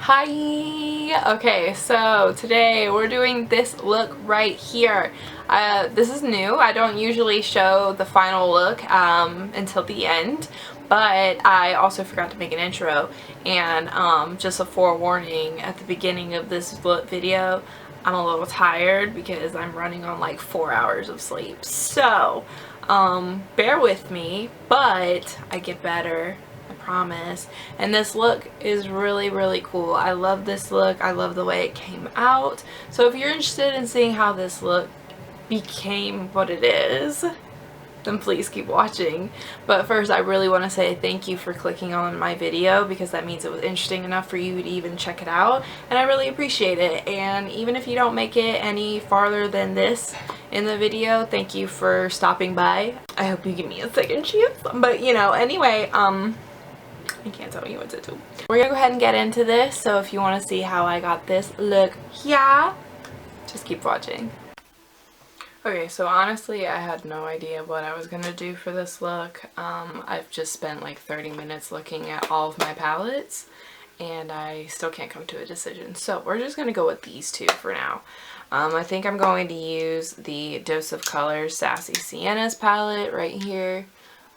Hi! Okay, so today we're doing this look right here. This is new. I don't usually show the final look until the end, but I also forgot to make an intro, and just a forewarning at the beginning of this video, I'm a little tired because I'm running on like 4 hours of sleep. So, bear with me, but I get better. I promise. And this look is really cool. I love this look. I love the way it came out. So if you're interested in seeing how this look became what it is, then please keep watching. But first, I really want to say thank you for clicking on my video, because that means it was interesting enough for you to even check it out, and I really appreciate it. And even if you don't make it any farther than this in the video, thank you for stopping by. I hope you give me a second chance. But you know, anyway, I can't tell you what to do. We're gonna go ahead and get into this, so if you want to see how I got this look here, just keep watching. Okay, so honestly, I had no idea what I was gonna do for this look. I've just spent like 30 minutes looking at all of my palettes, and I still can't come to a decision. So we're just gonna go with these two for now. I think I'm going to use the Dose of Colors Sassy Siennas palette right here.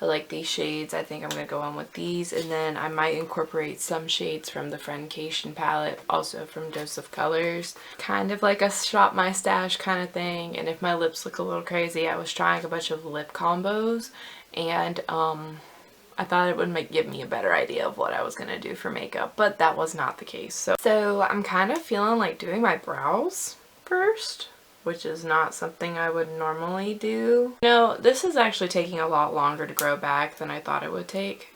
I like these shades. I think I'm going to go on with these, and then I might incorporate some shades from the Friendcation palette, also from Dose of Colors. Kind of like a shop my stash kind of thing, and if my lips look a little crazy, I was trying a bunch of lip combos, and I thought it would give me a better idea of what I was going to do for makeup, but that was not the case. So I'm kind of feeling like doing my brows first, which is not something I would normally do. No, this is actually taking a lot longer to grow back than I thought it would take.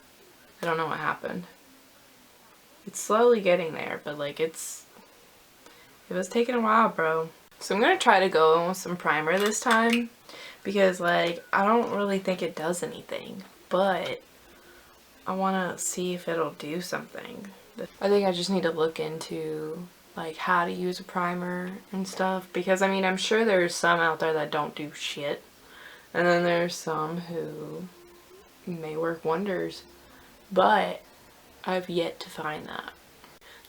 I don't know what happened. It's slowly getting there, but like it was taking a while, bro. So I'm gonna try to go in with some primer this time, because like I don't really think it does anything, but I want to see if it'll do something. I think I just need to look into like how to use a primer and stuff, because I mean, I'm sure there's some out there that don't do shit, and then there's some who may work wonders, but I've yet to find that.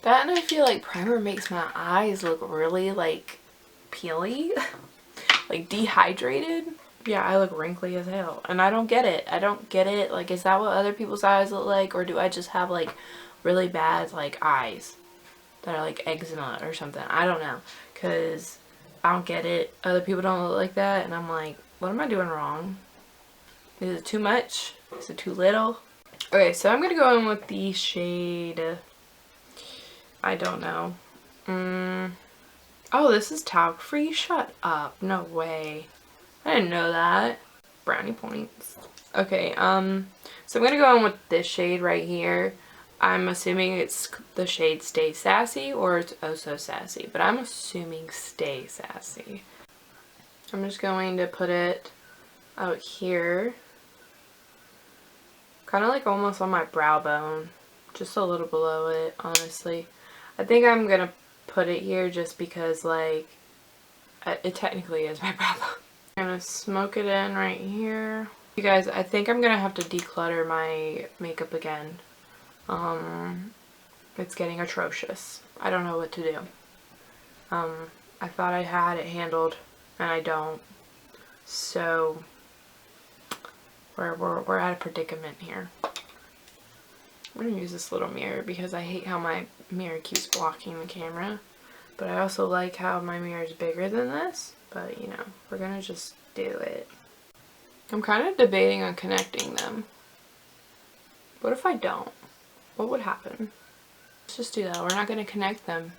And I feel like primer makes my eyes look really like peely, like dehydrated. Yeah, I look wrinkly as hell, and I don't get it. I don't get it. Like, is that what other people's eyes look like, or do I just have like really bad like eyes that are like eczema or something? I don't know, because I don't get it. Other people don't look like that, and I'm like, what am I doing wrong? Is it too much? Is it too little? Okay, so I'm gonna go in with the shade, I don't know. Oh, this is talc free? Shut up. No way. I didn't know that. Brownie points. Okay, so I'm gonna go in with this shade right here. I'm assuming it's the shade Stay Sassy, or it's Oh So Sassy, but I'm assuming Stay Sassy. I'm just going to put it out here, kind of like almost on my brow bone, just a little below it, honestly. I think I'm gonna put it here just because like it technically is my brow bone. I'm gonna smoke it in right here. You guys, I think I'm gonna have to declutter my makeup again. It's getting atrocious. I don't know what to do. I thought I had it handled, and I don't. So we're at a predicament here. I'm gonna use this little mirror because I hate how my mirror keeps blocking the camera, but I also like how my mirror is bigger than this. But you know, we're gonna just do it. I'm kind of debating on connecting them. What if I don't? What would happen? Let's just do that. We're not going to connect them.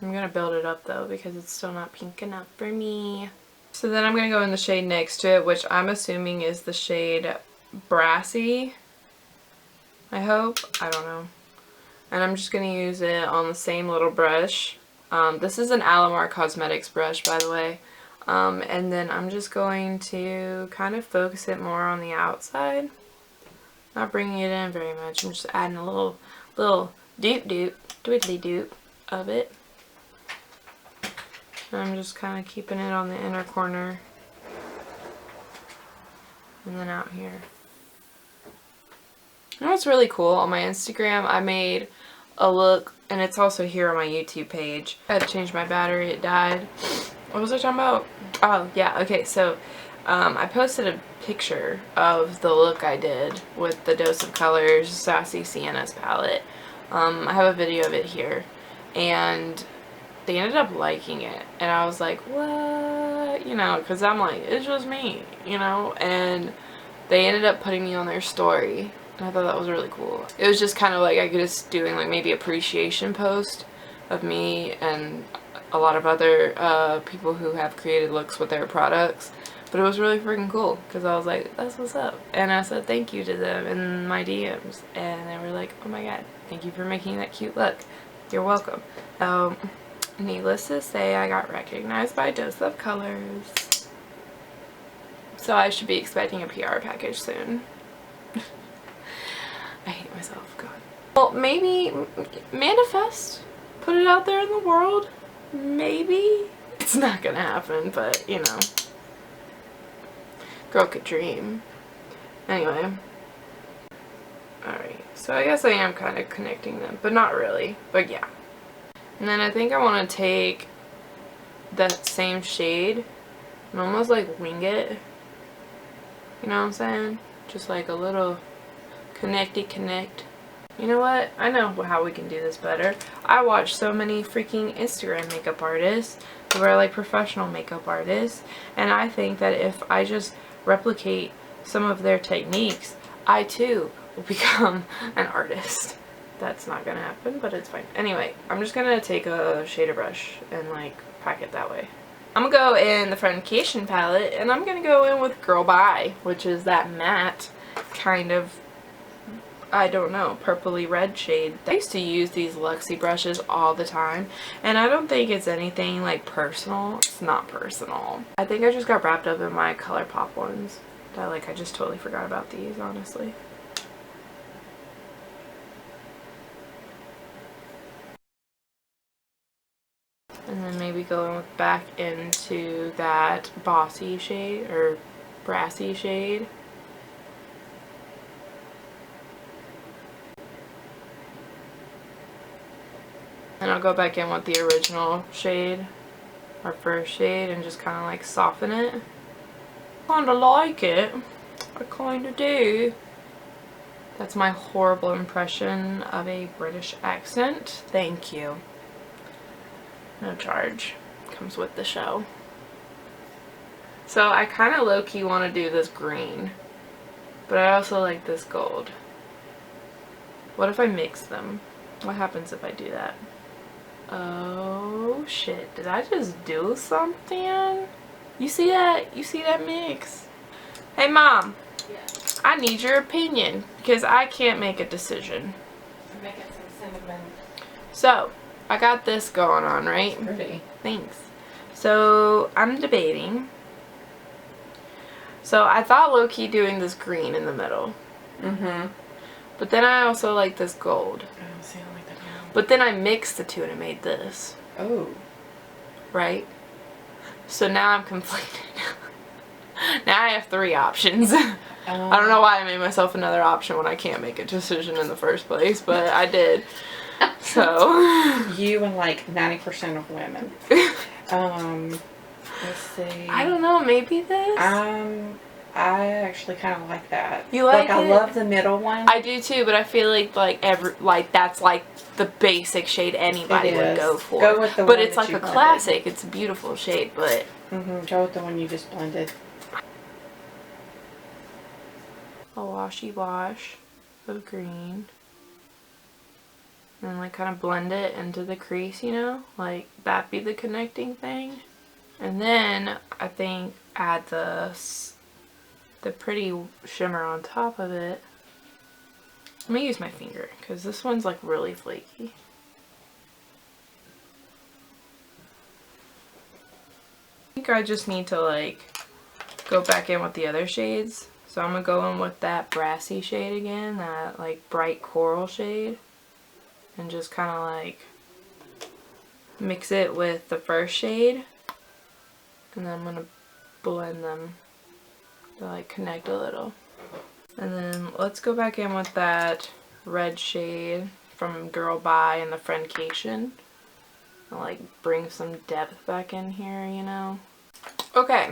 I'm going to build it up though, because it's still not pink enough for me. So then I'm going to go in the shade next to it, which I'm assuming is the shade Brassy. I hope. I don't know. And I'm just going to use it on the same little brush. This is an Alamar Cosmetics brush, by the way. And then I'm just going to kind of focus it more on the outside. Not bringing it in very much. I'm just adding a little doodly doop of it. And I'm just kind of keeping it on the inner corner. And then out here. You know what's really cool? On my Instagram, I made a look And it's also here on my YouTube page. I had to change my battery, it died. What was I talking about? Oh, yeah, okay, so I posted a picture of the look I did with the Dose of Colors Sassy Siennas palette. I have a video of it here. And they ended up liking it. And I was like, what? You know, because I'm like, it's just me, you know? And they ended up putting me on their story. And I thought that was really cool. It was just kind of like I could just doing like maybe appreciation post of me and a lot of other people who have created looks with their products. But it was really freaking cool because I was like, that's what's up. And I said thank you to them in my DMs. And they were like, oh my god, thank you for making that cute look. You're welcome. Needless to say, I got recognized by Dose of Colors. So I should be expecting a PR package soon. I hate myself, God. Well, maybe manifest. Put it out there in the world. Maybe. It's not gonna happen, but you know. Girl could dream. Anyway. Alright, so I guess I am kind of connecting them, but not really. But yeah. And then I think I want to take that same shade and almost like wing it. You know what I'm saying? Just like a little connect. You know what? I know how we can do this better. I watch so many freaking Instagram makeup artists who are like professional makeup artists, and I think that if I just replicate some of their techniques, I too will become an artist. That's not gonna happen, but it's fine. Anyway, I'm just gonna take a shader brush and like pack it that way. I'm gonna go in the Friendcation palette, and I'm gonna go in with Girl Bye, which is that matte kind of, I don't know, purpley red shade. I used to use these Luxie brushes all the time, and I don't think it's anything like personal. It's not personal. I think I just got wrapped up in my ColourPop ones. I just totally forgot about these, honestly. And then maybe going back into that bossy shade or brassy shade. And I'll go back in with the original shade, our first shade, and just kind of like soften it. Kinda like it. I kinda do. That's my horrible impression of a British accent. Thank you. No charge. Comes with the show. So I kind of low-key want to do this green, but I also like this gold. What if I mix them? What happens if I do that? Oh shit, did I just do something? You see that? You see that mix? Hey mom. Yeah. I need your opinion because I can't make a decision. I'm making some cinnamon. So, I got this going on, right? It's pretty. Thanks. So, I'm debating. So, I thought low-key doing this green in the middle. Mm-hmm. But then I also like this gold. Oh, see, I like that gold. But then I mixed the two and it made this. Oh. Right? So now I'm conflicted. Now I have 3 options. I don't know why I made myself another option when I can't make a decision in the first place, but I did. So. You and like 90% of women. Let's see. I don't know, maybe this? I actually kind of like that. You like it? I love the middle one. I do too, but I feel like that's like the basic shade anybody would go for. Go with the but one it's that like a blended. classic. It's a beautiful shade, but go with the one you just blended. A washy wash of green. And like kind of blend it into the crease, you know? Like that be the connecting thing. And then I think add the pretty shimmer on top of it. I'm gonna use my finger because this one's like really flaky. I think I just need to like go back in with the other shades. So I'm gonna go in with that brassy shade again, that like bright coral shade, and just kind of like mix it with the first shade, and then I'm gonna blend them to like connect a little. And then let's go back in with that red shade from Girl Bye and the Friendcation. I'll like bring some depth back in here, you know. Okay,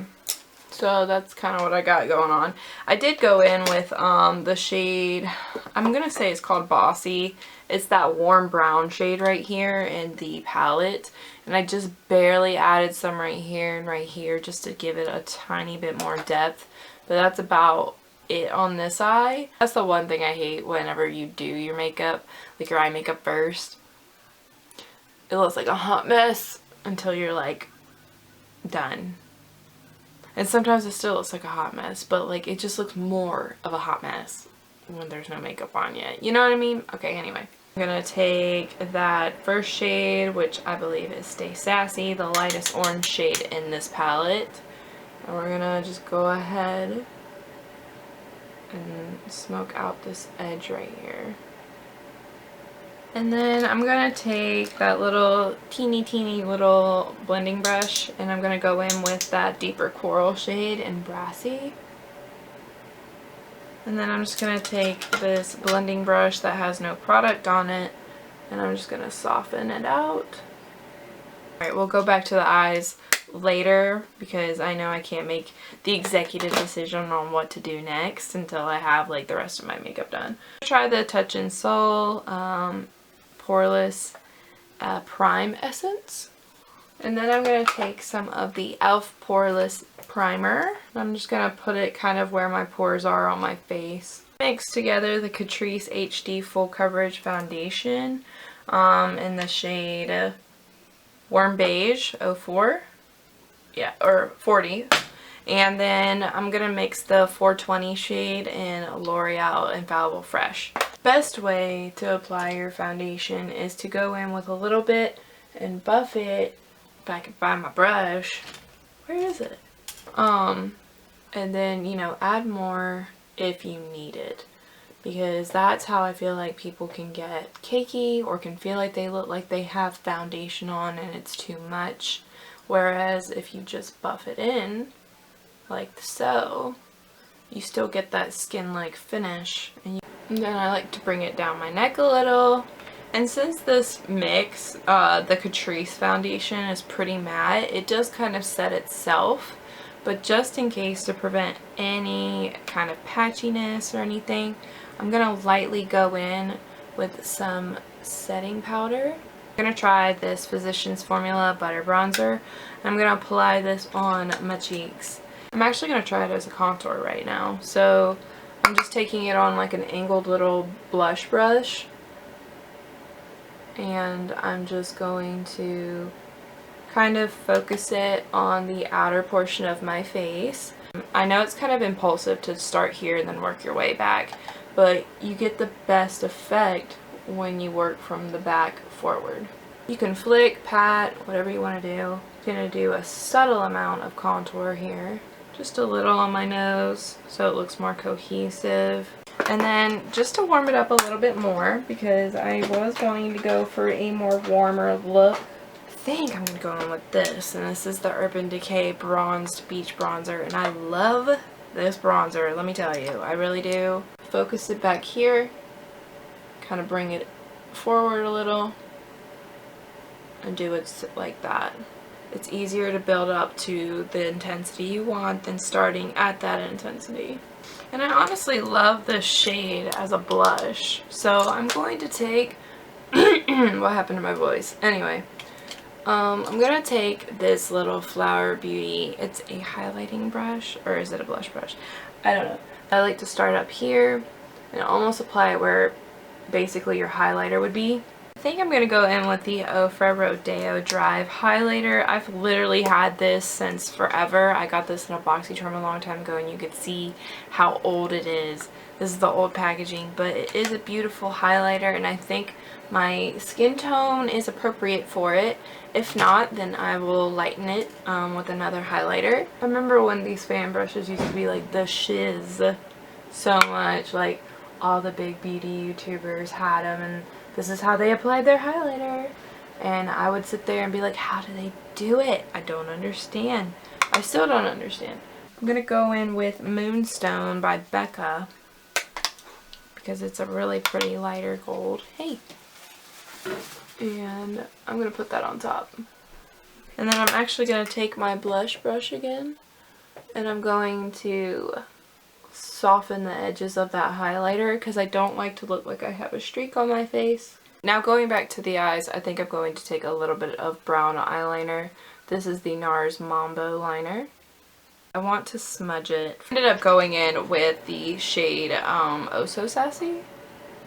so that's kind of what I got going on. I did go in with the shade, I'm gonna say it's called Bossy. It's that warm brown shade right here in the palette, and I just barely added some right here and right here just to give it a tiny bit more depth, but that's about it on this eye. That's the one thing I hate whenever you do your makeup, like your eye makeup first. It looks like a hot mess until you're like done. And sometimes it still looks like a hot mess, but like it just looks more of a hot mess when there's no makeup on yet. You know what I mean? Okay, anyway. I'm gonna take that first shade, which I believe is Stay Sassy, the lightest orange shade in this palette. And we're gonna just go ahead and smoke out this edge right here. And then I'm going to take that little teeny little blending brush, and I'm going to go in with that deeper coral shade in Brassy. And then I'm just going to take this blending brush that has no product on it, and I'm just going to soften it out. Alright, we'll go back to the eyes later because I know I can't make the executive decision on what to do next until I have like the rest of my makeup done. Try the Touch in Soul Poreless Prime Essence. And then I'm going to take some of the e.l.f. Poreless Primer. I'm just going to put it kind of where my pores are on my face. Mix together the Catrice HD Full Coverage Foundation in the shade Warm Beige 04. Yeah, or 40. And then I'm going to mix the 420 shade in L'Oreal Infallible Fresh. Best way to apply your foundation is to go in with a little bit and buff it, if I can find my brush. Where is it? And then, you know, add more if you need it. Because that's how I feel like people can get cakey or can feel like they look like they have foundation on and it's too much. Whereas if you just buff it in, like so, you still get that skin-like finish. And then I like to bring it down my neck a little. And since this mix, the Catrice foundation is pretty matte, it does kind of set itself. But just in case, to prevent any kind of patchiness or anything, I'm going to lightly go in with some setting powder. I'm going to try this Physicians Formula Butter Bronzer. I'm going to apply this on my cheeks. I'm actually going to try it as a contour right now. So I'm just taking it on like an angled little blush brush. And I'm just going to kind of focus it on the outer portion of my face. I know it's kind of impulsive to start here and then work your way back, but you get the best effect when you work from the back forward. You can flick, pat, whatever you want to do. I'm going to do a subtle amount of contour here. Just a little on my nose so it looks more cohesive. And then just to warm it up a little bit more, because I was going to go for a more warmer look, I think I'm going to go in with this. And this is the Urban Decay Bronzed Beach Bronzer. And I love this bronzer, let me tell you. I really do. Focus it back here. Kind of bring it forward a little. And do it like that. It's easier to build up to the intensity you want than starting at that intensity. And I honestly love this shade as a blush. So I'm going to take... what happened to my voice? Anyway. I'm going to take this little Flower Beauty. It's a highlighting brush. Or is it a blush brush? I don't know. I like to start up here and almost apply it where basically your highlighter would be. I think I'm going to go in with the Ofra Rodeo Drive highlighter. I've literally had this since forever. I got this in a BoxyCharm a long time ago and you could see how old it is. This is the old packaging, but it is a beautiful highlighter and I think my skin tone is appropriate for it. If not, then I will lighten it with another highlighter. I remember when these fan brushes used to be like the shiz so much. Like all the big beauty YouTubers had them and this is how they applied their highlighter. And I would sit there and be like, how do they do it? I don't understand. I still don't understand. I'm going to go in with Moonstone by Becca because it's a really pretty lighter gold. Hey, And I'm going to put that on top. And then I'm actually going to take my blush brush again, and I'm going to soften the edges of that highlighter because I don't like to look like I have a streak on my face. Now going back to the eyes, I think I'm going to take a little bit of brown eyeliner. This is the NARS Mambo liner. I want to smudge it. I ended up going in with the shade Oh So Sassy,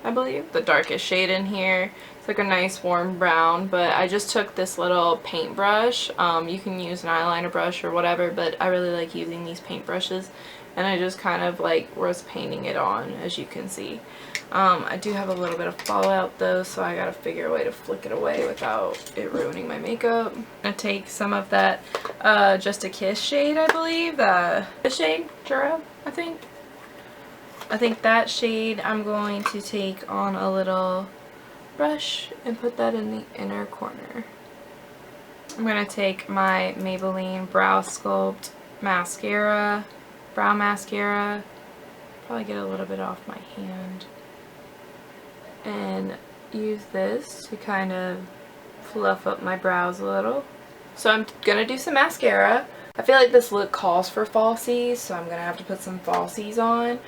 I believe. The darkest shade in here. It's like a nice warm brown, but I just took this little paintbrush. You can use an eyeliner brush or whatever, but I really like using these paintbrushes. And I just kind of like was painting it on, as you can see. I do have a little bit of fallout though, so I gotta figure a way to flick it away without it ruining my makeup. I'm gonna take some of that Just a Kiss shade, I believe. The shade, Jura, I think. I think that shade I'm going to take on a little brush and put that in the inner corner. I'm gonna take my Maybelline Brow Sculpt mascara, brow mascara, probably get a little bit off my hand, and use this to kind of fluff up my brows a little. So I'm gonna do some mascara. I feel like this look calls for falsies, so I'm gonna have to put some falsies on.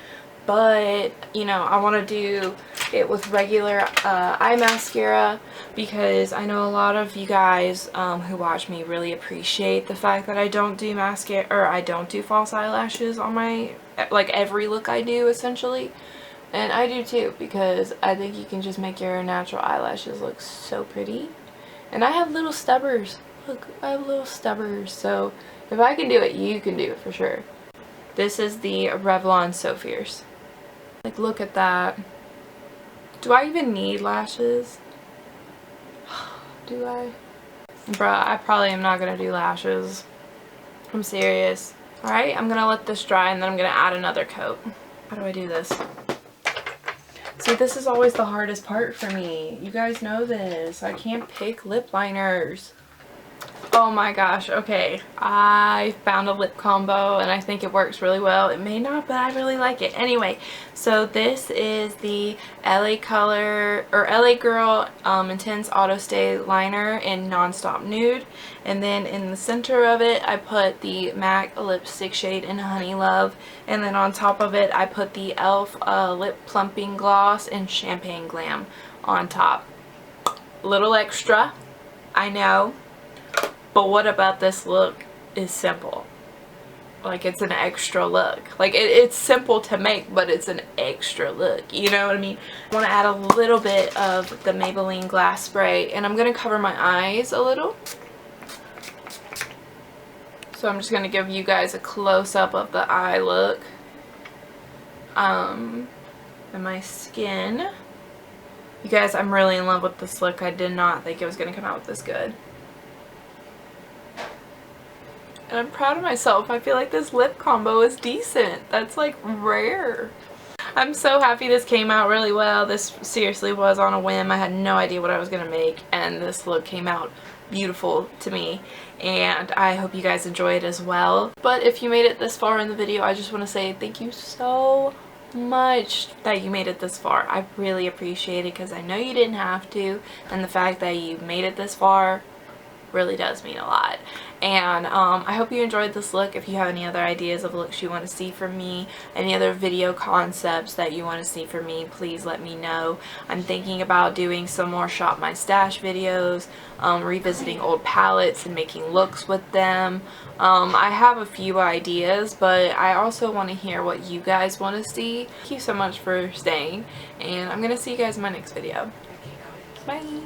But, you know, I want to do it with regular eye mascara because I know a lot of you guys who watch me really appreciate the fact that I don't do mascara, or I don't do false eyelashes on my, like, every look I do, essentially. And I do too, because I think you can just make your natural eyelashes look so pretty. And I have little stubbers. Look, I have little stubbers. So if I can do it, you can do it for sure. This is the Revlon So Fierce. Like, look at that. Do I even need lashes? Do I? Bruh, I probably am not gonna do lashes. I'm serious. Alright, I'm gonna let this dry and then I'm gonna add another coat. How do I do this? See, this is always the hardest part for me. You guys know this. I can't pick lip liners. Oh my gosh, okay. I found a lip combo and I think it works really well. It may not, but I really like it. Anyway, so this is the LA Color, or LA Girl Intense Auto Stay Liner in Nonstop Nude. And then in the center of it, I put the MAC lipstick shade in Honey Love. And then on top of it, I put the e.l.f. Lip Plumping Gloss in Champagne Glam on top. Little extra, I know. But what about this look is simple? Like, it's an extra look. Like, it's simple to make, but it's an extra look. You know what I mean? I want to add a little bit of the Maybelline Glass Spray, and I'm going to cover my eyes a little. So I'm just going to give you guys a close-up of the eye look. And my skin. You guys, I'm really in love with this look. I did not think it was going to come out this good. And I'm proud of myself. I feel like this lip combo is decent. That's like rare. I'm so happy this came out really well. This seriously was on a whim. I had no idea what I was going to make, and this look came out beautiful to me. And I hope you guys enjoy it as well. But if you made it this far in the video, I just want to say thank you so much that you made it this far. I really appreciate it because I know you didn't have to, and the fact that you made it this far really does mean a lot. And I hope you enjoyed this look. If you have any other ideas of looks you want to see from me, any other video concepts that you want to see from me, please let me know. I'm thinking about doing some more Shop My Stash videos, revisiting old palettes and making looks with them. I have a few ideas, but I also want to hear what you guys want to see. Thank you so much for staying, and I'm going to see you guys in my next video. Bye!